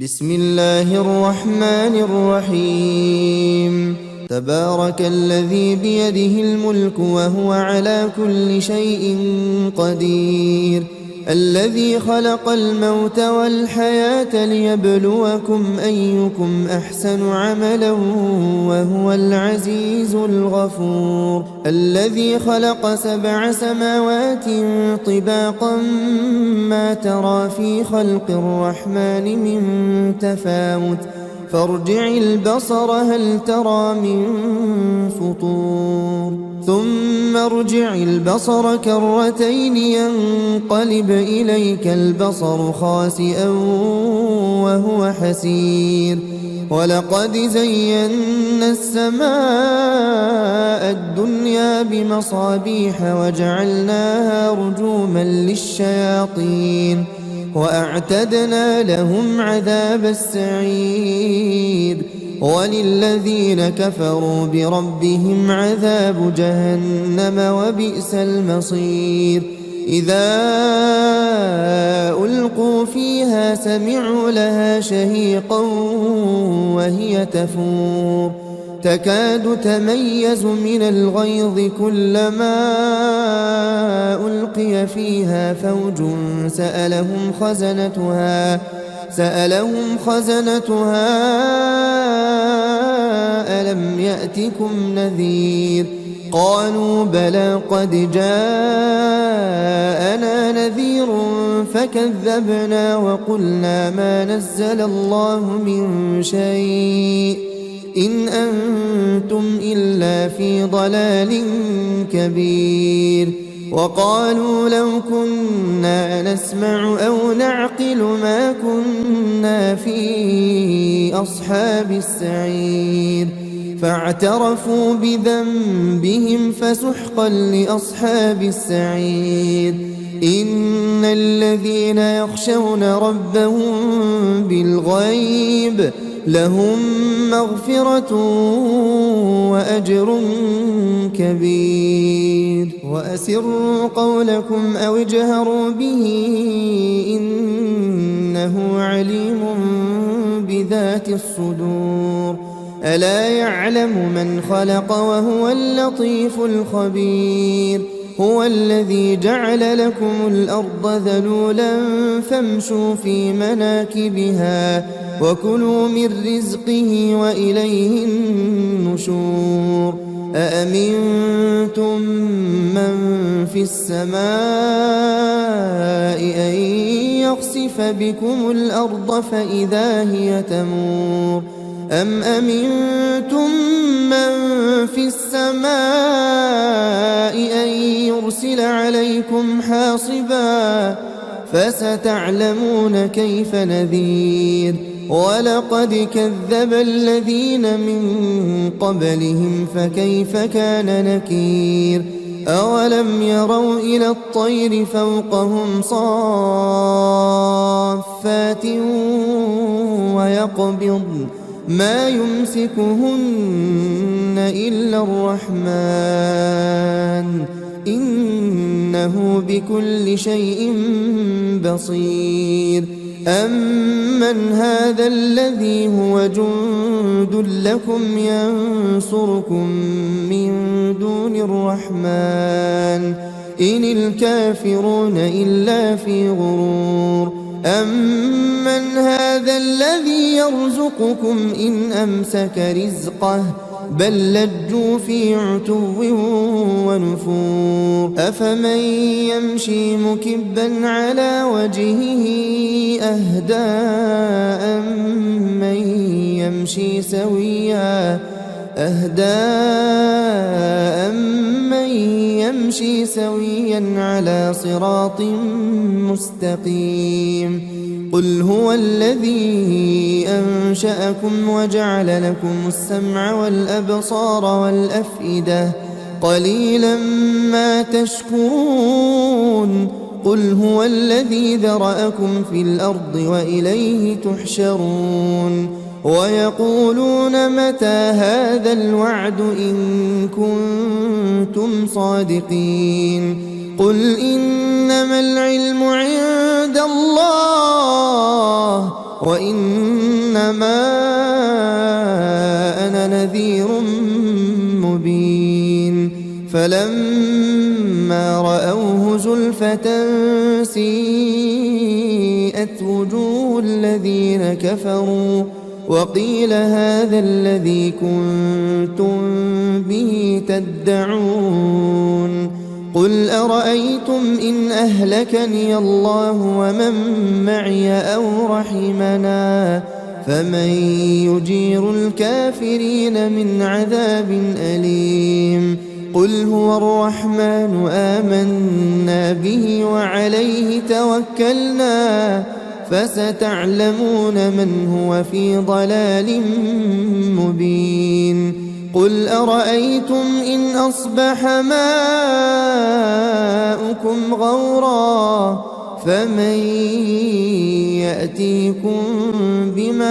بسم الله الرحمن الرحيم. تبارك الذي بيده الملك وهو على كل شيء قدير، الذي خلق الموت والحياة ليبلوكم أيكم أحسن عملا وهو العزيز الغفور، الذي خلق 7 سماوات طباقا ما ترى في خلق الرحمن من تفاوت فارجع البصر هل ترى من فطور ثم ارجع البصر كرتين ينقلب إليك البصر خاسئا وهو حسير، ولقد زينا السماء الدنيا بمصابيح وجعلناها رجوما للشياطين وأعتدنا لهم عذاب السعير، وللذين كفروا بربهم عذاب جهنم وبئس المصير. إذا ألقوا فيها سمعوا لها شهيقا وهي تفور تكاد تميز من الغيظ كلما ألقي فيها فوج سألهم خزنتها ألم يأتكم نذير؟ قالوا بلى قد جاءنا نذير فكذبنا وقلنا ما نزل الله من شيء إن أنتم إلا في ضلال كبير. وقالوا لو كنا نسمع أو نعقل ما كنا في أصحاب السعير، فاعترفوا بذنبهم فسحقا لأصحاب السعير. إن الذين يخشون ربهم بالغيب لهم مغفرة وأجر كبير. وأسروا قولكم أو اجهروا به إنه عليم بذات الصدور. ألا يعلم من خلق وهو اللطيف الخبير. هو الذي جعل لكم الأرض ذلولا فامشوا في مناكبها وكلوا من رزقه وإليه النشور. أأمنتم من في السماء أن يخسف بكم الأرض فإذا هي تمور أم أمنتم من في السماء أن يرسل عليكم حاصبا فستعلمون كيف نذير. ولقد كذب الذين من قبلهم فكيف كان نكير. أولم يروا إلى الطير فوقهم صافات ويقبضن ما يمسكهن إلا الرحمن إنه بكل شيء بصير. أمن هذا الذي هو جند لكم ينصركم من دون الرحمن إن الكافرون إلا في غرور. أمن هذا الذي يرزقكم إن أمسك رزقه بل لجوا في عتو ونفور. أفمن يمشي مكبا على وجهه أهدى أمن يمشي سويا على صراط مستقيم. قل هو الذي أنشأكم وجعل لكم السمع والأبصار والأفئدة قليلا ما تشكرون. قل هو الذي ذرأكم في الأرض وإليه تحشرون. ويقولون متى هذا الوعد إن كنتم صادقين. قل إنما العلم عند الله وإنما أنا نذير مبين فلما رأوه زلفة سيئت وجوه الذين كفروا وقيل هذا الذي كنتم به تدعون قل أرأيتم إن أهلكني الله ومن معي أو رحمنا فمن يجير الكافرين من عذاب أليم قل هو الرحمن آمنا به وعليه توكلنا فستعلمون من هو في ضلال مبين قل أرأيتم إن أصبح ماؤكم غورا فمن يأتيكم بماء